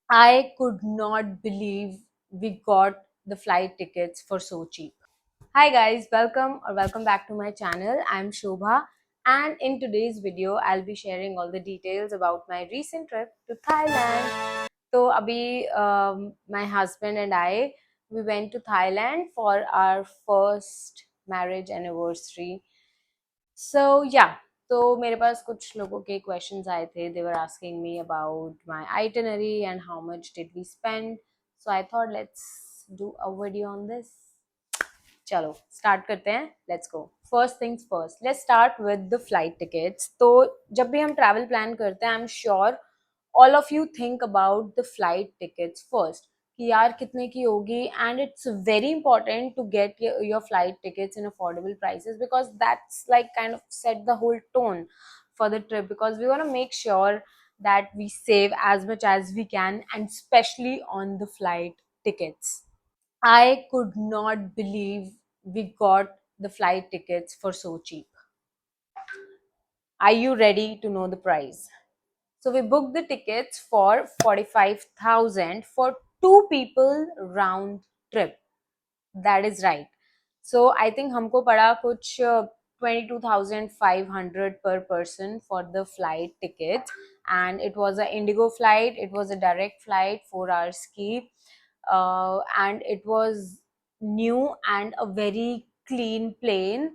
I could not believe we got the flight tickets for so cheap. Hi guys, welcome back to my channel. I'm Shobha, and in today's video I'll be sharing all the details about my recent trip to Thailand. So abhi my husband and I we went to Thailand for our first marriage anniversary. So yeah, तो मेरे पास कुछ लोगों के questions आए थे. They were asking me about my itinerary and how much did we spend. So I thought let's do a video on this. चलो start करते हैं. Let's go. First things first, let's start with the flight tickets. तो जब भी हम travel plan करते हैं, I am sure all of you think about the flight tickets first कि यार कितने की होगी. And it's very important to get your flight tickets in affordable prices because that's like kind of set the whole tone for the trip, because we want to make sure that we save as much as we can, and especially on the flight tickets. I could not believe we got the flight tickets for so cheap. Are you ready to know the price? So we booked the tickets for 45,000 for two people round trip. That is right. So I think हमको पड़ा कुछ 22,500 per person for the flight ticket, and it was a Indigo flight. It was a direct flight, 4 hours की, and it was new and a very clean plane.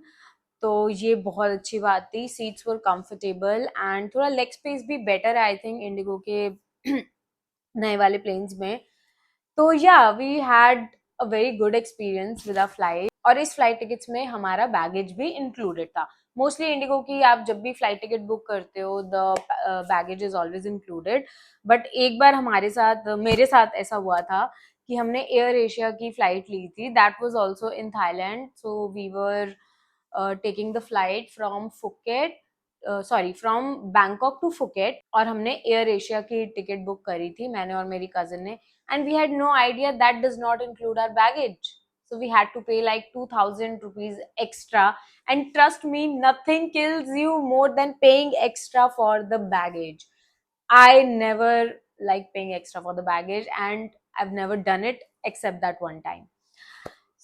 तो ये बहुत अच्छी बात थी. सीट्स वर कंफर्टेबल एंड थोड़ा leg space भी better है आई थिंक इंडिगो के नए वाले प्लेन्स में. तो yeah we had a very good experience with a flight. और इस फ्लाइट टिकट्स में हमारा बैगेज भी इंक्लूडेड था. मोस्टली इंडिगो की आप जब भी फ्लाइट टिकट बुक करते हो the baggage is always included. But एक बार हमारे साथ मेरे साथ ऐसा हुआ था कि हमने एयर एशिया की फ्लाइट ली थी. That was also in Thailand. So we were taking the flight from Phuket, sorry from Bangkok to Phuket. और हमने एयर एशिया की टिकट बुक करी थी, मैंने और मेरी कजिन ने. And we had no idea that does not include our baggage. So we had to pay like 2,000 rupees extra. And trust me, nothing kills you more than paying extra for the baggage. I never like paying extra for the baggage, and I've never done it except that one time.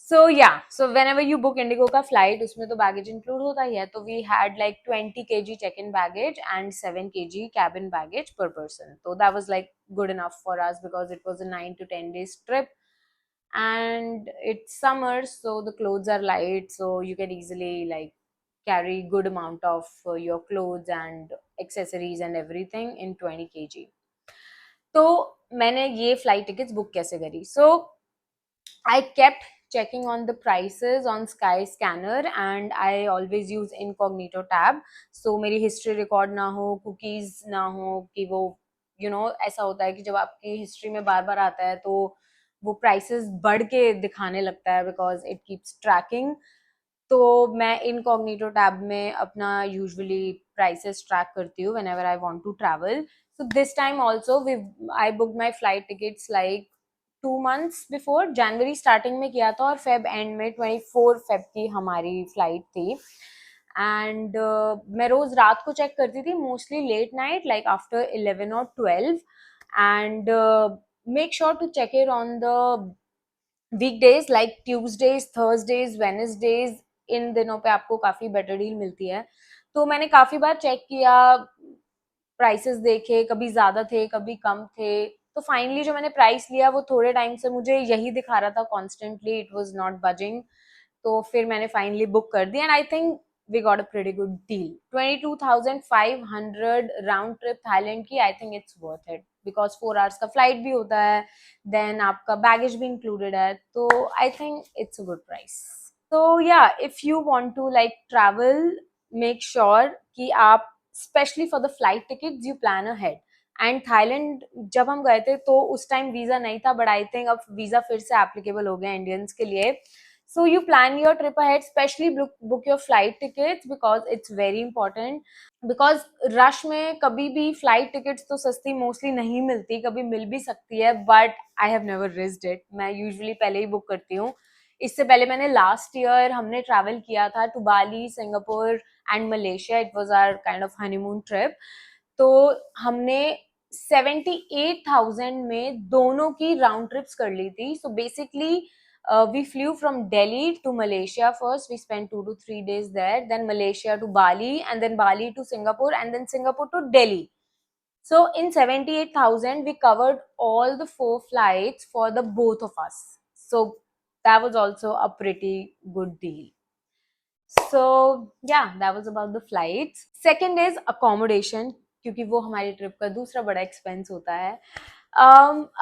So yeah, so whenever you book Indigo का flight, उसमें तो baggage include होता ही है. तो we had like 20 kg check-in baggage and 7 kg cabin baggage per person. So that was like good enough for us because it was a 9 to 10 days trip, and it's summer, so the clothes are light, so you can easily like carry good amount of your clothes and accessories and everything in 20 kg. तो मैंने ये flight tickets book कैसे करी? So I kept checking on the prices on Skyscanner, and I always use incognito tab. So मेरी history record ना हो, cookies ना हो कि वो ऐसा होता है कि जब आपकी history में बार बार आता है तो वो prices बढ़ के दिखाने लगता है because it keeps tracking. तो मैं incognito tab में अपना usually prices track करती हूँ whenever I want to travel. So this time also I booked my flight tickets like 2 months before. January starting में किया था और फेब एंड में 24 फेब की हमारी फ्लाइट थी. एंड मैं रोज रात को चेक करती थी, mostly late night like after 11 और 12. And make sure to check it on the weekdays like Tuesdays, Thursdays, Wednesdays. इन दिनों पे आपको काफी बेटर डील मिलती है. तो मैंने काफी बार चेक किया, प्राइसेस देखे, कभी ज्यादा थे कभी कम थे. तो फाइनली जो मैंने प्राइस लिया वो थोड़े टाइम से मुझे यही दिखा रहा था constantly, it was not budging. तो फिर मैंने फाइनली बुक कर दी and I think we got a pretty good deal. 22,500 round trip Thailand की. I think it's worth it because 4 hours का फ्लाइट भी होता है, देन आपका बैगेज भी इंक्लूडेड है. तो I think it's a good price. तो या if you want to like travel, make sure कि आप specially for the flight tickets you plan ahead. And Thailand जब हम गए थे तो उस टाइम वीजा नहीं था, बट आई थिंक अब वीजा फिर से एप्लीकेबल हो गया इंडियंस के लिए. So you plan your trip ahead, specially book your flight tickets because it's very important. Because rush में कभी भी फ्लाइट टिकट्स तो सस्ती मोस्टली नहीं मिलती, कभी मिल भी सकती है, but I have never risked it. मैं यूजुअली पहले ही बुक करती हूँ. इससे पहले मैंने लास्ट ईयर हमने ट्रैवल किया था to Bali, Singapore and Malaysia. It was our kind of honeymoon trip. तो हमने 78,000 में दोनों की राउंड ट्रिप्स कर ली थी. So basically, we flew from Delhi to Malaysia first. We spent 2 to 3 days there. Then Malaysia to Bali, and then Bali to Singapore, and then Singapore to Delhi. So in 78,000, we covered all the 4 flights for the both of us. So that was also a pretty good deal. So yeah, that was about the flights. Second is accommodation, क्योंकि वो हमारी trip का दूसरा बड़ा expense होता है.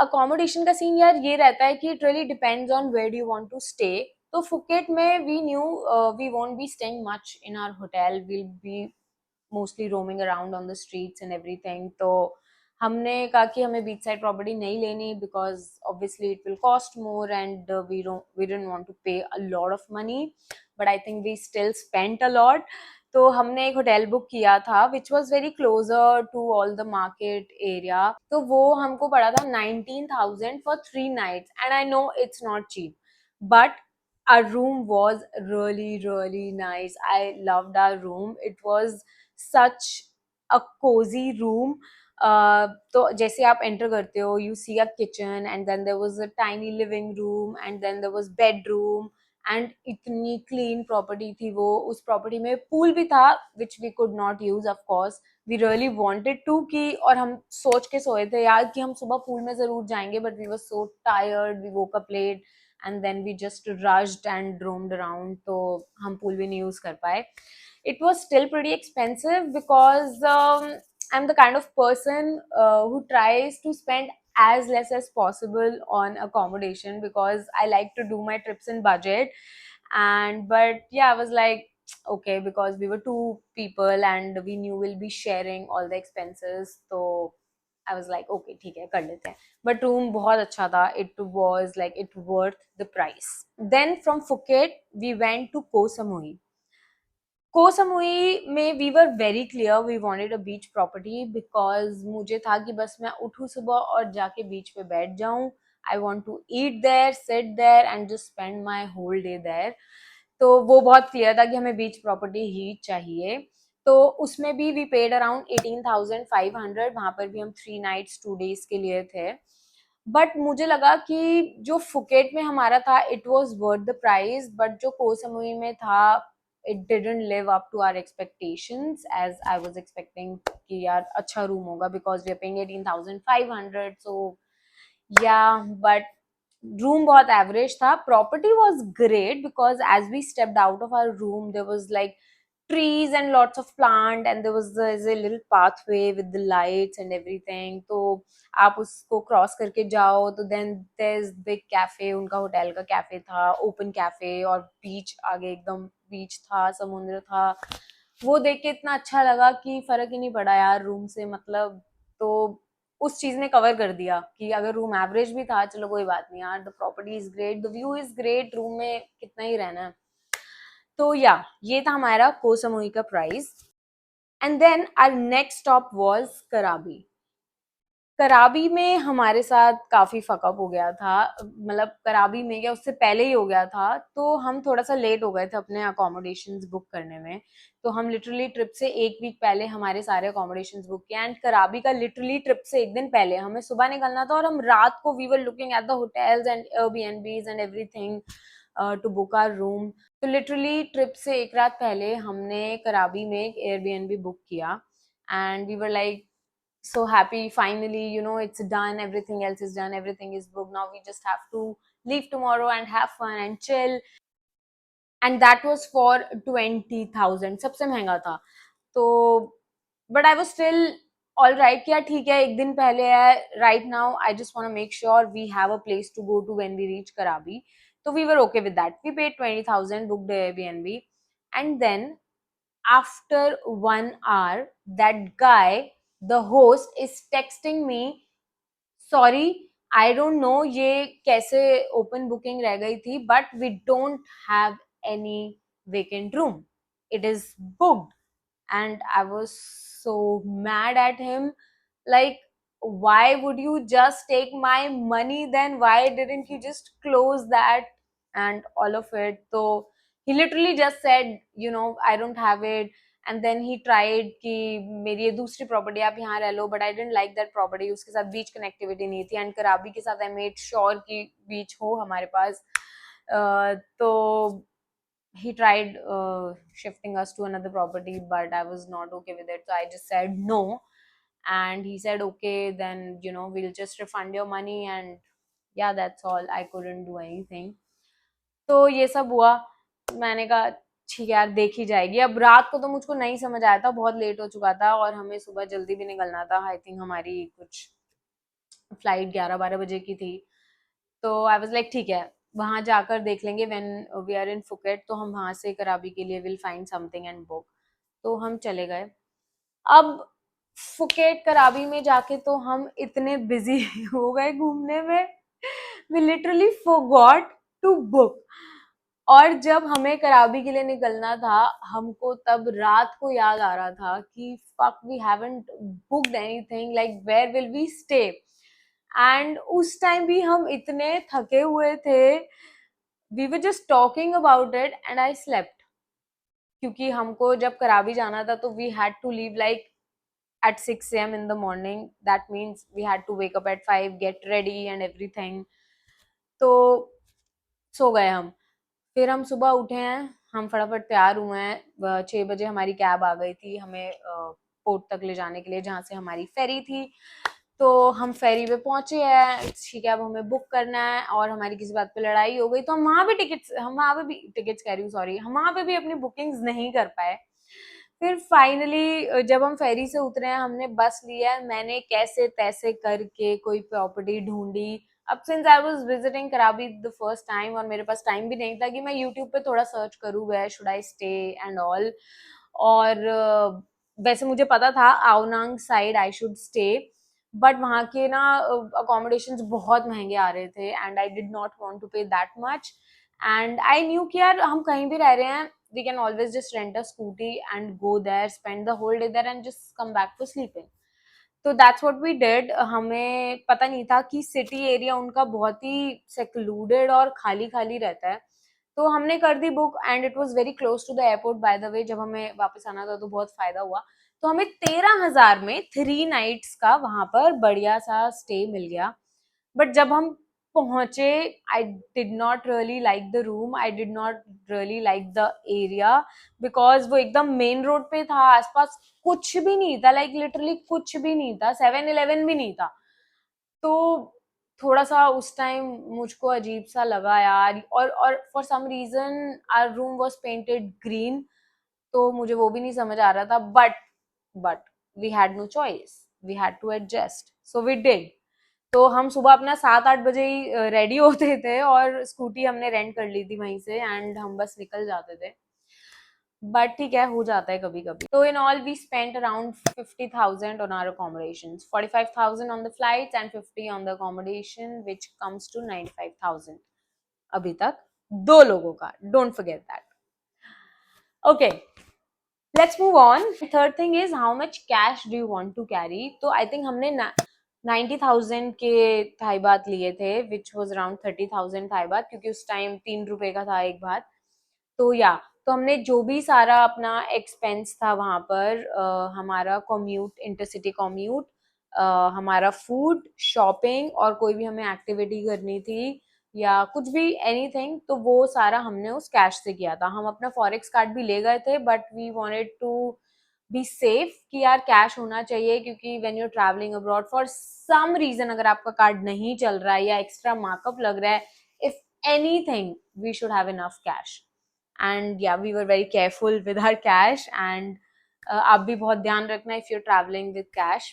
Accommodation का scene यार ये रहता है कि it really depends on where you want to stay. तो फुकेट में we knew we won't be staying much in our hotel, will be mostly roaming around on the streets and everything. तो हमने कहा कि हमें बीच साइड प्रॉपर्टी नहीं लेनी because obviously it will cost more and we didn't want to pay a lot of money, but I think we still spent a lot. तो हमने एक होटल बुक किया था which was very closer to all the market area. तो वो हमको पड़ा था 19,000 for 3 nights, and I know it's not cheap, but our room was really really nice. I loved our room. It was such a cozy room. तो जैसे आप enter करते हो, you see a kitchen and then there was a tiny living room and then there was bedroom, and इतनी clean property थी वो. उस property में पूल भी था which we could not use of course. We really wanted to की, और हम सोच के सोए थे यार कि हम सुबह पूल में जरूर जाएंगे, but we were so tired, we woke up late and then we just rushed and roamed around, तो हम pool भी नहीं use कर पाए. It was still pretty expensive because I'm the kind of person who tries to spend as less as possible on accommodation because I like to do my trips in budget. And but yeah, I was like, okay, because we were 2 people and we knew we'll be sharing all the expenses, so I was like, okay, ठीक है, कर लेते हैं. But room बहुत अच्छा था. It was like it worth the price. Then from Phuket we went to Koh Samui. Koh Samui में we were very clear we wanted a beach property because मुझे था कि बस मैं उठूँ सुबह और जाके बीच पे बैठ जाऊँ. I want to eat there, sit there and just spend my whole day there. तो वो बहुत क्लियर था कि हमें बीच प्रॉपर्टी ही चाहिए. तो उसमें भी वी पेड अराउंड 18,500. वहां पर भी हम 3 nights 2 days के लिए थे. बट मुझे लगा कि जो फुकेट में हमारा था it was worth the price, but जो कोह समुई में था it didn't live up to our expectations as I was expecting कि यार अच्छा रूम होगा because we are paying 18,500. So yeah, but room बहुत average था. Property was great because as we stepped out of our room there was like trees and lots of plant and there was a little pathway with the lights and everything. तो आप उसको cross करके जाओ तो then there's big cafe. उनका hotel का cafe था, open cafe, और बीच आगे एकदम बीच था, समुद्र था. वो देख के इतना अच्छा लगा कि फर्क ही नहीं पड़ा यार रूम से. मतलब तो उस चीज ने कवर कर दिया कि अगर रूम एवरेज भी था चलो कोई बात नहीं यार, the property is great, the view is great, room में कितना ही रहना है. तो या ये था हमारा कोह समूही का price. And then our next stop was Krabi. Krabi में हमारे साथ काफी फकअप हो गया था. मतलब कराबी में क्या, उससे पहले ही हो गया था. तो हम थोड़ा सा लेट हो गए थे अपने अकोमोडेशंस बुक करने में. तो हम लिटरली ट्रिप से एक वीक पहले हमारे सारे अकोमोडेशंस बुक किए. एंड कराबी का लिटरली ट्रिप से एक दिन पहले हमें सुबह निकलना था और हम रात को we were looking at the hotels and Airbnbs and everything to book our room. तो लिटरली ट्रिप से एक रात पहले हमने कराबी में एक एयरबीएनबी बुक किया. And we were like so happy, finally, it's done, everything else is done, everything is booked, now we just have to leave tomorrow and have fun and chill. And that was for 20,000. सबसे महंगा था. तो but I was still all right कि यार ठीक है, एक दिन पहले है. Right now I just want to make sure we have a place to go to when we reach Krabi. So we were okay with that. We paid 20,000, booked the Airbnb, and then after 1 hour that guy, the host, is texting me, sorry, I don't know ये कैसे open booking रह गई थी, but we don't have any vacant room, it is booked. And I was so mad at him, like, why would you just take my money then? Why didn't you just close that and all of it? So he literally just said, I don't have it. And then he tried कि मेरी ये दूसरी property, आप यहाँ रह लो, but I didn't like that property. उसके साथ बीच कनेक्टिविटी नहीं थी, एंड कराबी के साथ आई मेड श्योर कि बीच हो हमारे पास. तो he tried shifting us to another property, but I was not okay with it, so I just said no. And he said, okay, then we'll just refund your money, and yeah, that's all. I couldn't do anything. तो ये सब हुआ. मैंने कहा ठीक है यार, देखी जाएगी. अब रात को तो मुझको नहीं समझ आया था, बहुत लेट हो चुका था और हमें सुबह जल्दी भी निकलना था. आई थिंक हमारी कुछ फ्लाइट 11-12 बजे की थी. तो आई वाज लाइक ठीक है, वहां जाकर देख लेंगे. When we are in Phuket तो हम वहां से कराबी के लिए will find something and book. तो हम चले गए. अब फुकेट कराबी में जाके तो हम इतने बिजी हो गए घूमने में, we literally forgot to book. और जब हमें कराबी के लिए निकलना था, हमको तब रात को याद आ रहा था कि fuck, we haven't booked anything, like where will we stay. And उस टाइम भी हम इतने थके हुए थे, we were just talking about it and I slept. क्योंकि हमको जब कराबी जाना था तो we had to leave like at 6 a.m. in the morning. That means we had to wake up at 5, get ready and everything. तो सो गए हम. फिर हम सुबह उठे हैं, हम फटाफट तैयार हुए हैं. 6 बजे हमारी कैब आ गई थी हमें पोर्ट तक ले जाने के लिए, जहाँ से हमारी फेरी थी. तो हम फेरी पे पहुंचे हैं, ठीक है, अब हमें बुक करना है. और हमारी किसी बात पे लड़ाई हो गई तो हम वहां भी टिकट्स कह रही हूँ, सॉरी, हम वहां पे भी अपनी बुकिंग्स नहीं कर पाए. फिर फाइनली जब हम फेरी से उतरे हैं, हमने बस लिया है. मैंने कैसे तैसे करके कोई प्रॉपर्टी ढूंढी. अब सिंस आई वाज विजिटिंग कराबी द फर्स्ट टाइम और मेरे पास टाइम भी नहीं था कि मैं यूट्यूब पे थोड़ा सर्च करूँ where should I stay and all. और वैसे मुझे पता था Ao Nang side I should stay, but वहाँ के ना अकोमोडेशंस बहुत महंगे आ रहे थे and I did not want to pay that much. And I knew कि यार हम कहीं भी रह रहे हैं, we can always just rent a scooty and go there, spend the whole day there and just come back for sleeping. तो that's what we did. हमें पता नहीं था कि सिटी एरिया उनका बहुत ही सेक्लूडेड और खाली खाली रहता है. तो हमने कर दी book and it was very close to the airport. By the way, जब हमें वापस आना था तो बहुत फायदा हुआ. तो हमें 13,000 में 3 नाइट्स का वहां पर बढ़िया सा स्टे मिल गया. बट जब हम पहुंचे, आई did not really like the room, I did not really like the area, because वो एकदम मेन रोड पे था. आसपास कुछ भी नहीं था, लाइक लिटरली कुछ भी नहीं था. 7-Eleven भी नहीं था. तो थोड़ा सा उस टाइम मुझको अजीब सा लगा यार. और for some reason our room was painted green, तो मुझे वो भी नहीं समझ आ रहा था. But we had no choice, we had to adjust, so we did. तो हम सुबह अपना 7-8 बजे ही रेडी होते थे और स्कूटी हमने रेंट कर ली थी वहीं से एंड हम बस निकल जाते थे. बट ठीक है, हो जाता है कभी कभी. तो in all we spent around 50,000 on our accommodations, 45,000 on the flights and 50 on the accommodation, which comes to 95,000 अभी तक 2 लोगों का. Don't forget that. Okay, let's move on. Third thing is how much cash do you want to carry. तो I think हमने 90,000 के Thai बात लिए थे, which was around 30,000 थाई बात, क्योंकि उस टाइम 3 रुपए का था एक बात. तो तो हमने जो भी सारा अपना एक्सपेंस था वहां पर, हमारा कॉम्यूट, इंटरसिटी कॉम्यूट, हमारा फूड, शॉपिंग और कोई भी हमें एक्टिविटी करनी थी या कुछ भी एनीथिंग, तो वो सारा हमने उस कैश से किया था. हम अपना फॉरेक्स कार्ड भी ले गए थे, but we wanted to be safe कि यार कैश होना चाहिए, क्योंकि when you are travelling abroad for some reason, अगर आपका कार्ड नहीं चल रहा है या एक्स्ट्रा मार्कअप लग रहा है, if anything, we should have enough cash. And yeah we were very careful with our cash. And आप भी बहुत ध्यान रखना if you are travelling with cash.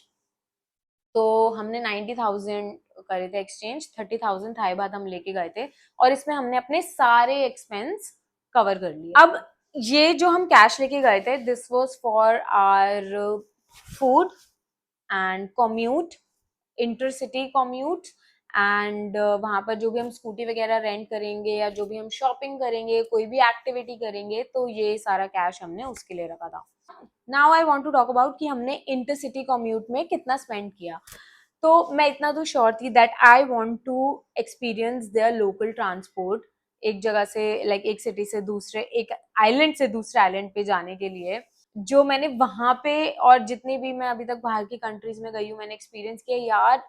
तो हमने 90,000 करे थे एक्सचेंज, 30,000 थाई बात हम लेके गए थे और इसमें हमने अपने सारे एक्सपेंस कवर कर लिए. अब ये जो हम कैश लेके गए थे, this was for our food and commute, intercity commute. And वहां पर जो भी हम स्कूटी वगैरह रेंट करेंगे या जो भी हम शॉपिंग करेंगे, कोई भी एक्टिविटी करेंगे, तो ये सारा कैश हमने उसके लिए रखा था. Now I want to talk about कि हमने इंटरसिटी कॉम्यूट में कितना स्पेंड किया. तो मैं इतना तो श्योर थी that I want to experience their local transport, एक जगह से, लाइक एक सिटी से दूसरे, एक आइलैंड से दूसरे आइलैंड पे जाने के लिए. जो मैंने वहां पे और जितनी भी मैं अभी तक बाहर की कंट्रीज में गई हूँ मैंने एक्सपीरियंस किया यार,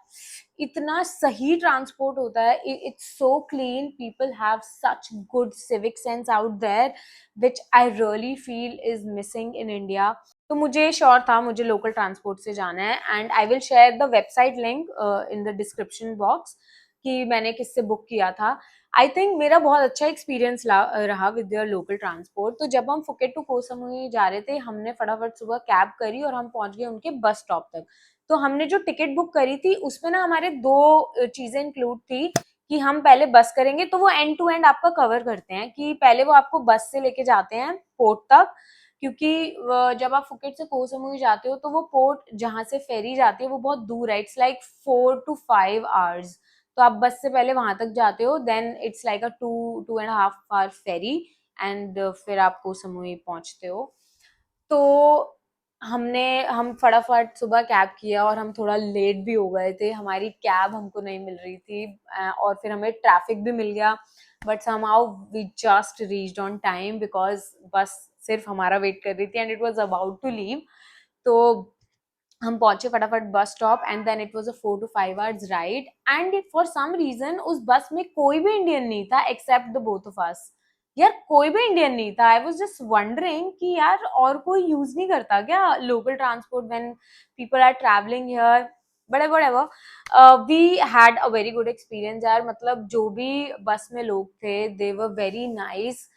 इतना सही ट्रांसपोर्ट होता है, it's so clean, people have such good civic sense out there which I really feel is missing in India. तो मुझे श्योर था मुझे लोकल ट्रांसपोर्ट से जाना है, and I will share the website link in the description box कि मैंने किससे बुक किया था। आई थिंक मेरा बहुत अच्छा एक्सपीरियंस रहा विद योर लोकल ट्रांसपोर्ट। तो जब हम फुकेट टू कोह सामुई जा रहे थे हमने फटाफट सुबह कैब करी और हम पहुंच गए उनके बस स्टॉप तक। तो हमने जो टिकट बुक करी थी उसमें ना हमारे दो चीजें इंक्लूड थी कि हम पहले बस करेंगे, तो वो एंड टू एंड आपका कवर करते हैं कि पहले वो आपको बस से लेके जाते हैं पोर्ट तक, क्योंकि जब आप फुकेट से कोह सामुई जाते हो तो वो पोर्ट जहां से फेरी जाती है वो बहुत दूर है, इट्स लाइक 4 to 5 hours। तो आप बस से पहले वहां तक जाते हो, then it's like a 2-2.5 hour ferry, and फिर आप कोह सामुई पहुंचते हो। तो हम फटाफट सुबह कैब किया और हम थोड़ा लेट भी हो गए थे, हमारी कैब हमको नहीं मिल रही थी, और फिर हमें ट्रैफिक भी मिल गया, but somehow we just reached on time because bus सिर्फ हमारा वेट कर रही थी and it was about to leave. तो हम पहुंचे फटाफट bus stop, and then it was a 4 to 5 hours ride, and for some reason उस बस में कोई भी इंडियन नहीं था except the both of us. यार कोई भी इंडियन नहीं था, आई वाज जस्ट वंडरिंग कि यार और कोई यूज नहीं करता क्या local transport when people are travelling here, but whatever. We had a very good experience यार, मतलब जो भी बस में लोग थे they were very nice,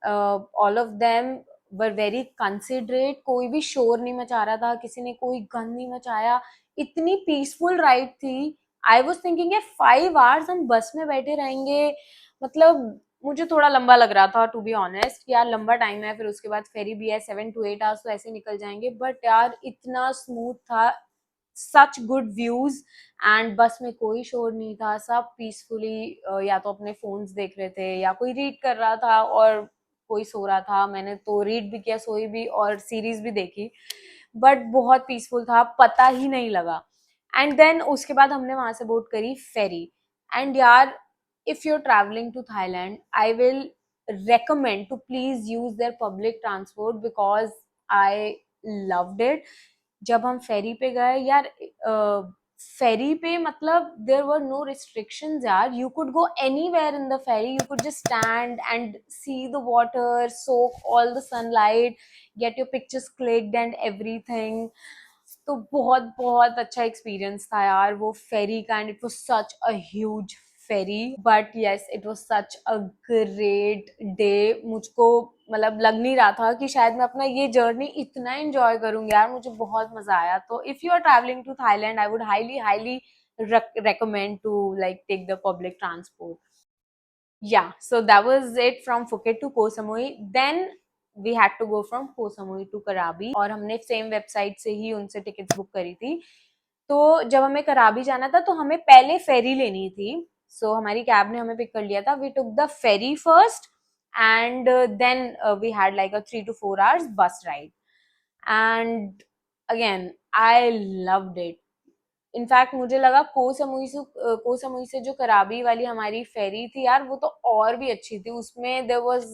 all of them were very considerate, कोई भी शोर नहीं मचा रहा था, किसी ने कोई गन नहीं मचाया, इतनी पीसफुल राइड थी। आई वॉज थिंकिंग यार 5 hours हम बस में बैठे रहेंगे, मतलब मुझे थोड़ा लंबा लग रहा था टू बी ऑनेस्ट, यार लंबा टाइम है, फिर उसके बाद फेरी भी है, 7 to 8 hours तो ऐसे निकल जाएंगे, बट यार इतना स्मूथ था, सच गुड व्यूज, एंड बस में कोई शोर नहीं था, सब पीसफुली या तो अपने फोन्स देख रहे थे या कोई रीड कर रहा था और कोई सो रहा था, मैंने तो रीड भी किया, सोई भी और सीरीज भी देखी, बट बहुत पीसफुल था, पता ही नहीं लगा। एंड देन उसके बाद हमने वहां से बोट करी फेरी, एंड यार if you're traveling to Thailand, I will recommend to please use their public transport because I loved it। जब हम फेरी पे गए यार, फेरी पे मतलब देर वर नो रिस्ट्रिक्शंस यार, you could go anywhere in the ferry, you could just stand and see the water, soak all the sunlight, get your pictures clicked and everything. तो बहुत बहुत अच्छा एक्सपीरियंस था यार वो फेरी का, and it was such a huge ferry, but yes it was such a great day. मुझको मतलब लग नहीं रहा था कि शायद मैं अपना ये जर्नी इतना एंजॉय करूंगी यार, मुझे बहुत मजा आया। तो if you are travelling to Thailand I would highly highly recommend to like take the public transport। Yeah, so that was it from Phuket to Koh Samui, then we had to go from Koh Samui to Krabi, और हमने same website से ही उनसे tickets book करी थी। तो जब हमें कराबी जाना था तो हमें पहले फेरी लेनी थी, सो हमारी कैब ने हमें पिक कर लिया था, we took the ferry first, and then we had like a 3 to 4 hours bus ride, and again I loved it. In fact मुझे लगा को समुई से जो कराबी वाली हमारी फेरी थी यार वो तो और भी अच्छी थी, उसमें देयर वाज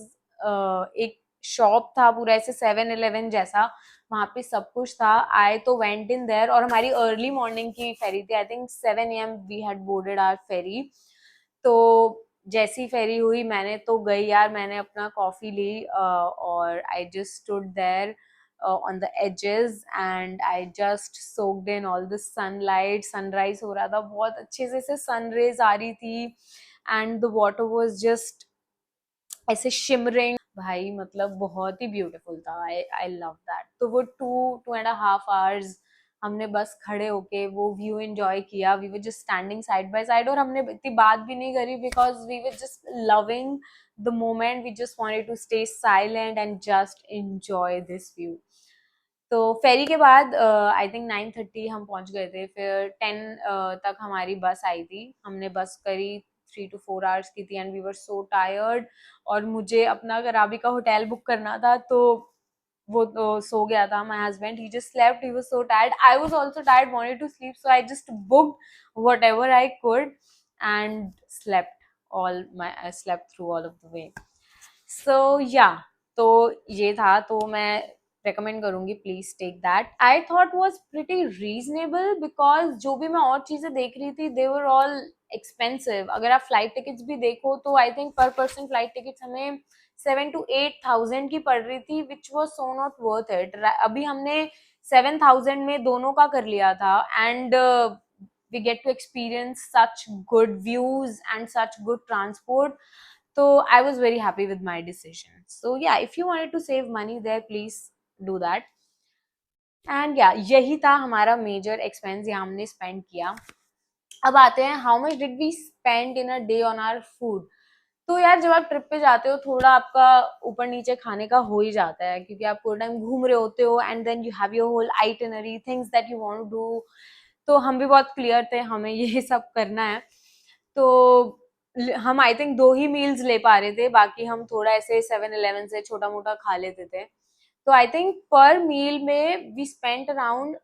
एक शॉप था पूरा ऐसे 7-Eleven जैसा, वहां पे सब कुछ था। आई तो वेंट इन देयर, और हमारी अर्ली मॉर्निंग की फेरी थी, I think 7 AM we had boarded our ferry. तो जैसी फेरी हुई मैंने तो गई यार, मैंने अपना कॉफी ली और I just stood there on the edges and I just soaked in all the sunlight, sunrise हो रहा था, बहुत अच्छे से sun rays आ रही थी, and the water was just ऐसे शिमरिंग, भाई मतलब बहुत ही ब्यूटीफुल था, आई लव दैट। तो वो 2-2.5 hours हमने बस खड़े होके वो व्यू एंजॉय किया, we were just standing side by side, और हमने इतनी बात भी नहीं करी because we were just loving the moment, we just wanted to stay silent and just enjoy this view. तो फेरी के बाद आई थिंक 9:30 हम पहुंच गए थे, फिर 10 तक हमारी बस आई थी, हमने बस करी 3 to 4 hours की थी, and we were so tired, और मुझे अपना कराबी का होटल बुक करना था, तो वो तो सो गया था, my husband he just slept, he was so tired, I was also tired, wanted to sleep, so I just booked whatever I could and slept all my I slept through all of the way. So yeah, तो ये था, तो मैं recommend करूंगी, please take that. I thought was pretty reasonable because जो भी मैं और चीजें देख रही थी they were all expensive. अगर आप flight tickets भी देखो तो I think per person flight tickets हमें 7 to 8 thousand की पड़ रही थी, which was so not worth it. अभी हमने 7,000 में दोनों का कर लिया था, and we get to experience such good views and such good transport. So I was very happy with my decision. So yeah, if you wanted to save money there, please do that. And या यही था हमारा major expense, यहाँ हमने spend किया. अब आते हैं how much did we spend in a day on our food. तो यार जब आप ट्रिप पे जाते हो थोड़ा आपका ऊपर नीचे खाने का हो ही जाता है, क्योंकि आप पूरा टाइम घूम रहे होते हो and then you have your whole itinerary things that you want to do. तो हम भी बहुत क्लियर थे हमें ये सब करना है. तो हम आई थिंक 2 ही मील्स ले पा रहे थे, बाकी हम थोड़ा ऐसे 7-Eleven से छोटा मोटा खा लेते थे. तो आई थिंक पर मील में we spent around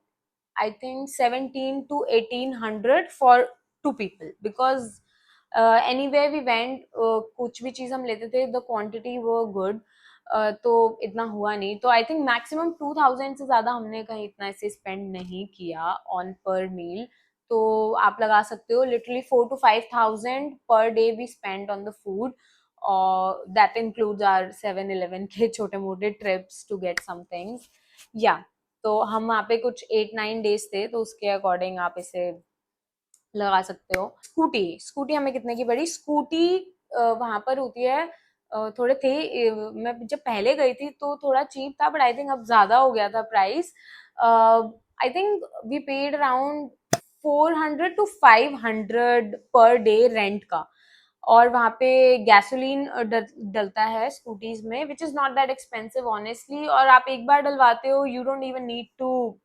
I think 17 to 1800 for 2 people because anywhere we went कुछ भी चीज हम लेते थे the quantity were good. तो इतना हुआ नहीं. तो आई थिंक मैक्सिमम 2000 से ज्यादा हमने कहीं इतना ऐसे स्पेंड नहीं किया ऑन पर मील. तो आप लगा सकते हो literally 4 to 5 thousand per day we spend on the food. और दैट इंक्लूड्स आवर 7-Eleven के छोटे मोटे trips to get some things. या तो हम वहाँ पे कुछ 8-9 days थे, तो उसके अकॉर्डिंग आप इसे लगा सकते हो. स्कूटी स्कूटी हमें कितने की पड़ी. स्कूटी वहां पर होती है थोड़े थे. मैं जब पहले गई थी तो थोड़ा चीप था, बट आई थिंक अब ज्यादा हो गया था price. I think we paid around 400 to 500 per day rent का. और वहाँ पे गैसोलीन डलता है स्कूटीज में, which is not that expensive honestly. और आप एक बार डलवाते हो, you don't even need to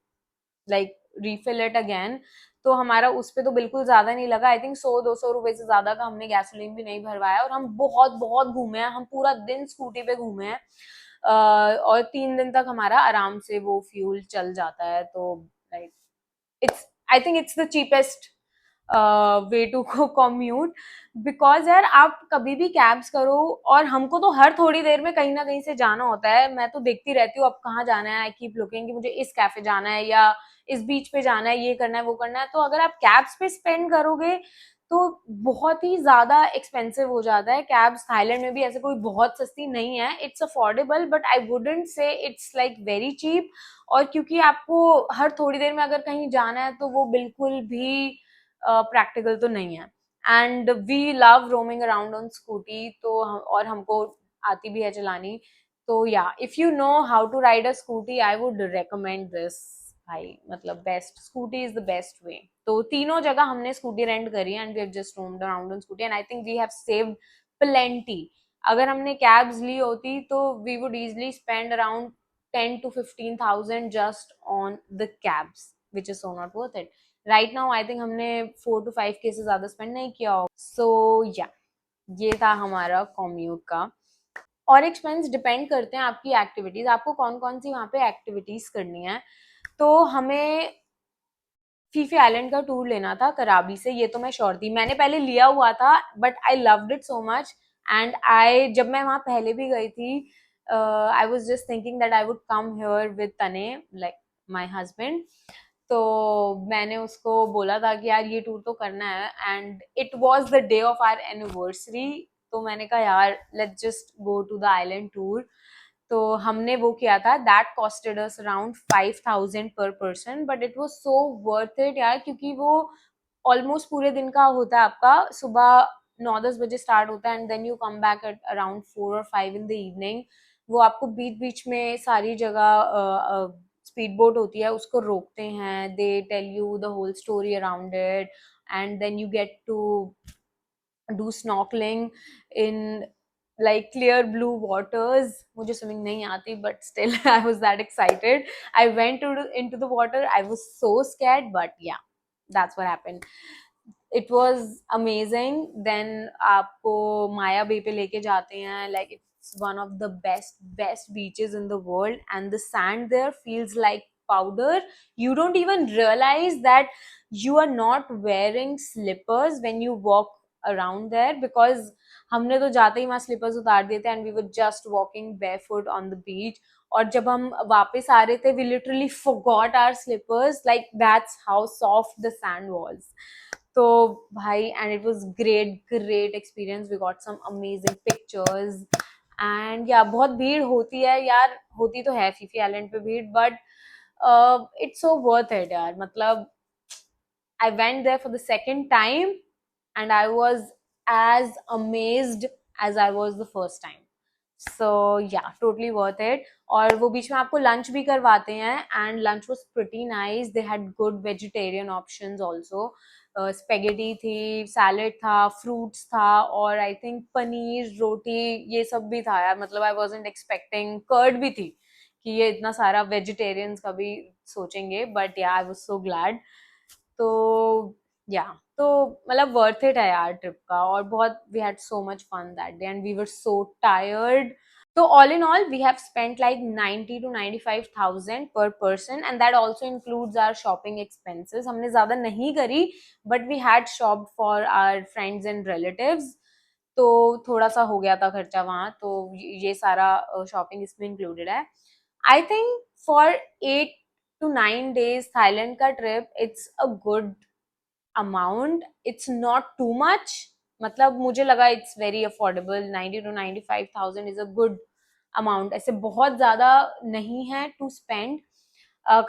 like refill it again. तो हमारा उस पे तो बिल्कुल ज्यादा नहीं लगा. आई थिंक 100-200 रुपए से ज्यादा का हमने गैसोलीन भी नहीं भरवाया. और हम बहुत बहुत घूमे हैं, हम पूरा दिन स्कूटी पे घूमे हैं. और 3 दिन तक हमारा आराम से वो फ्यूल चल जाता है. तो like it's I think it's the cheapest way to commute. Because यार आप कभी भी कैब्स करो, और हमको तो हर थोड़ी देर में कहीं ना कहीं से जाना होता है. मैं तो देखती रहती हूँ अब कहाँ जाना है. आई कीप लुकिंग कि मुझे इस कैफे जाना है या इस बीच पे जाना है, ये करना है वो करना है. तो अगर आप कैब्स पे स्पेंड करोगे तो बहुत ही ज्यादा एक्सपेंसिव हो जाता है. कैब्स थाईलैंड में भी ऐसे कोई बहुत सस्ती नहीं है. It's affordable but I wouldn't say it's like very cheap. और क्योंकि आपको हर थोड़ी देर में अगर कहीं जाना है तो वो बिल्कुल भी प्रैक्टिकल तो नहीं है. And we love roaming around on scooty. तो और हमको आती भी है चलानी. तो या if you know how to ride a scooty I would recommend this. भाई मतलब best, scooty is the best way. तो तीनों जगह हमने स्कूटी रेंट करी and we have just roamed around on scooty and I think we have saved plenty. अगर हमने cabs ली होती तो we would easily spend around 10 to 15 thousand just on the cabs, which is so not worth it. Right now I think हमने 4 to 5 के से ज्यादा spend नहीं किया हो. सो या ये था हमारा कॉम्यूट का. और एक्सपेंस डिपेंड करते हैं आपकी एक्टिविटीज, आपको कौन कौन सी वहाँ पे एक्टिविटीज करनी है. तो हमें फीफी आइलैंड का टूर लेना था कराबी से, ये तो मैं श्योर थी. मैंने पहले लिया हुआ था but I loved it so much. And आई जब मैं वहाँ पहले भी गई थी I was just thinking that I would come here with तने लाइक माई हस्बैंड. तो मैंने उसको बोला था कि यार ये टूर तो करना है. And it was the day of our anniversary. तो मैंने कहा यार let's just go to the island tour. तो हमने वो किया था. दैट कॉस्टेड अस अराउंड 5,000 पर person, but it was so worth it यार, क्योंकि वो ऑलमोस्ट पूरे दिन का होता है आपका. सुबह 9-10 बजे स्टार्ट होता है and then you come back at around 4 or 5 in the evening. वो आपको बीच बीच में सारी जगह स्पीड बोट होती है, उसको रोकते हैं. They tell you the whole story around it and then you get to do snorkelling in like clear blue waters. मुझे swimming नहीं आती but still I was that excited. I went into the water. I was so scared but yeah, that's what happened. It was amazing. Then आपको माया बे पे लेके जाते हैं. Like it's one of the best beaches in the world and the sand there feels like powder. You don't even realize that you are not wearing slippers when you walk around there because हमने तो जाते ही वहाँ slippers उतार दिए थे and we were just walking barefoot on the beach. और जब हम वापस आ रहे थे we literally forgot our slippers, like that's how soft the sand was. तो भाई and it was great experience. We got some amazing pictures and yeah, बहुत भीड़ होती है यार, होती तो है फीफी आइलैंड पे भीड़, but it's so worth it यार. मतलब I went there for the second time and I was as amazed as I was the first time. So yeah, totally worth it. और वो बीच में आपको lunch भी करवाते हैं and lunch was pretty nice. They had good vegetarian options also. Spaghetti थी, salad था, fruits था और आई थिंक पनीर, रोटी, ये सब भी था यार. मतलब आई वाजंट एक्सपेक्टिंग, कर्ड भी थी कि ये इतना सारा वेजिटेरियंस का भी सोचेंगे, बट या आई वाज सो ग्लैड. तो या तो मतलब वर्थ इट है यार ट्रिप का. और बहुत we had so much fun that day and we were so tired. So all in all, we have spent like 90 to 95,000 per person, and that also includes our shopping expenses. हमने ज़्यादा नहीं करी, but we had shopped for our friends and relatives. तो थोड़ा सा हो गया था खर्चा वहाँ, तो ये सारा शॉपिंग इसमें इंक्लूडेड है. I think for 8 to 9 days Thailand का trip it's a good amount. It's not too much. मतलब मुझे लगा it's very affordable. 90 to 95,000 is a good amount. ऐसे बहुत ज्यादा नहीं है टू स्पेंड.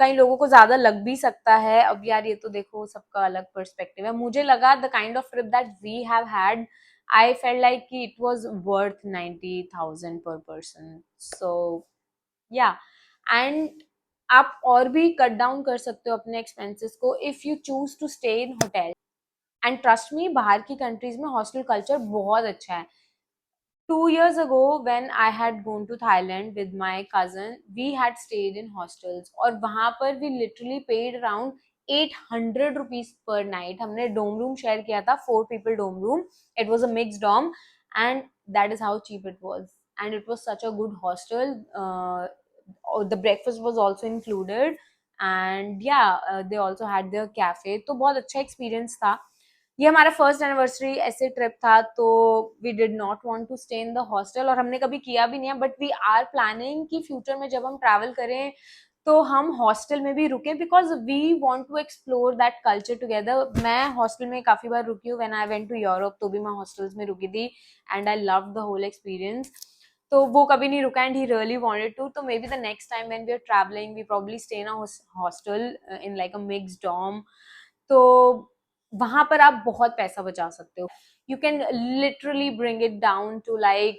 कई लोगों को ज्यादा लग भी सकता है. अब यार ये तो देखो सबका अलग पर्सपेक्टिव है. मुझे लगा the kind of trip that we have had, I felt like कि it was worth 90,000 per person. सो या एंड आप और भी कट डाउन कर सकते हो अपने एक्सपेंसेस को if you choose to stay in hotel. And trust me, बाहर की कंट्रीज में हॉस्टल कल्चर बहुत अच्छा है. 2 years ago when I had gone to Thailand with my cousin, we had stayed in hostels और वहाँ पर we literally paid around 800 rupees per night. हमने डोम रूम शेयर किया था, 4 people dorm room. It was a mixed dorm and that is how cheap it was. And it was such a good hostel. The breakfast was also included and yeah, they also had their cafe. तो बहुत अच्छा experience था. ये हमारा first anniversary ऐसे trip था, तो we did not want to stay in the hostel और हमने कभी किया भी नहीं है. बट वी आर प्लानिंग कि फ्यूचर में जब हम ट्रैवल करें तो हम हॉस्टल में भी रुके because we want to explore that culture together. मैं हॉस्टल में काफी बार रुकी हूँ. When I went to Europe तो भी मैं हॉस्टल्स में रुकी थी and I love the whole experience. तो वो कभी नहीं रुका and he really wanted to. तो maybe the next time when we are travelling we probably stay in a hostel in like a mixed dorm. तो वहां पर आप बहुत पैसा बचा सकते हो. You can literally bring it down to like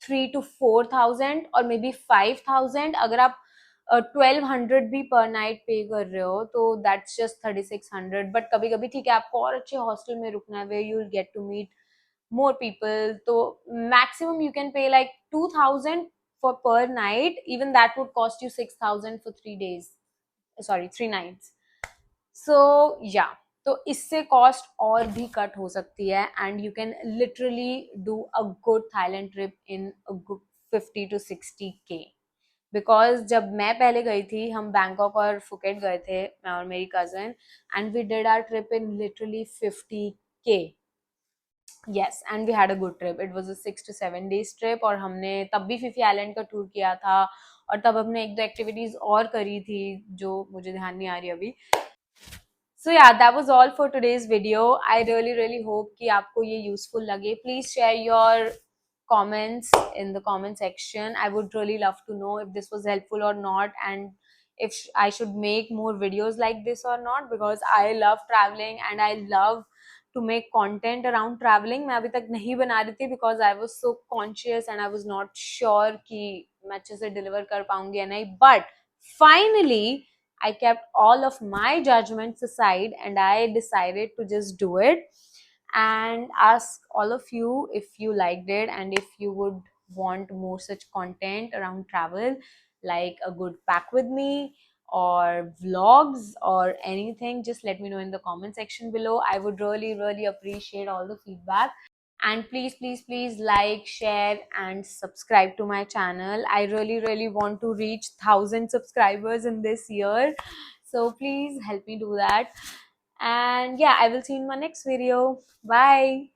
3 to 4 thousand और मे बी 5,000. अगर आप 1,200 भी पर नाइट पे कर रहे हो तो दैट्स जस्ट 3,600. बट कभी कभी ठीक है आपको और अच्छे हॉस्टल में रुकना है where you will get to meet more people, so maximum you can pay like 2,000 for per night. Even that would cost you 6,000 for 3 days, sorry 3 nights. So yeah, तो इससे कॉस्ट और भी कट हो सकती है and you can literally do a good Thailand trip in a good 50 to 60K. Because जब मैं पहले गई थी, हम बैंकॉक और फुकेट गए थे, मैं और मेरी cousin, and we did our trip in literally 50K. Yes and we had a good trip. It was a 6 to 7 days trip और हमने तब भी फिफी आइलैंड का टूर किया था और तब हमने एक दो एक्टिविटीज और करी थी जो मुझे ध्यान नहीं आ रही अभी. So yeah, that was all for today's video. I really hope कि आपको ये useful लगे. Please share your comments in the comment section. I would really love to know if this was helpful or not and if I should make more videos like this or not, because I love traveling and I love to make content around traveling. मैं अभी तक नहीं बना रही थी because I was so conscious and I was not sure कि मैं अच्छे से deliver कर पाऊंगी या नहीं. But finally I kept all of my judgments aside and I decided to just do it and ask all of you if you liked it and if you would want more such content around travel, like a good pack with me or vlogs or anything. Just let me know in the comment section below. I would really appreciate all the feedback. And please like, share and subscribe to my channel. I really want to reach 1,000 subscribers in this year, so please help me do that. And yeah, I will see you in my next video. Bye.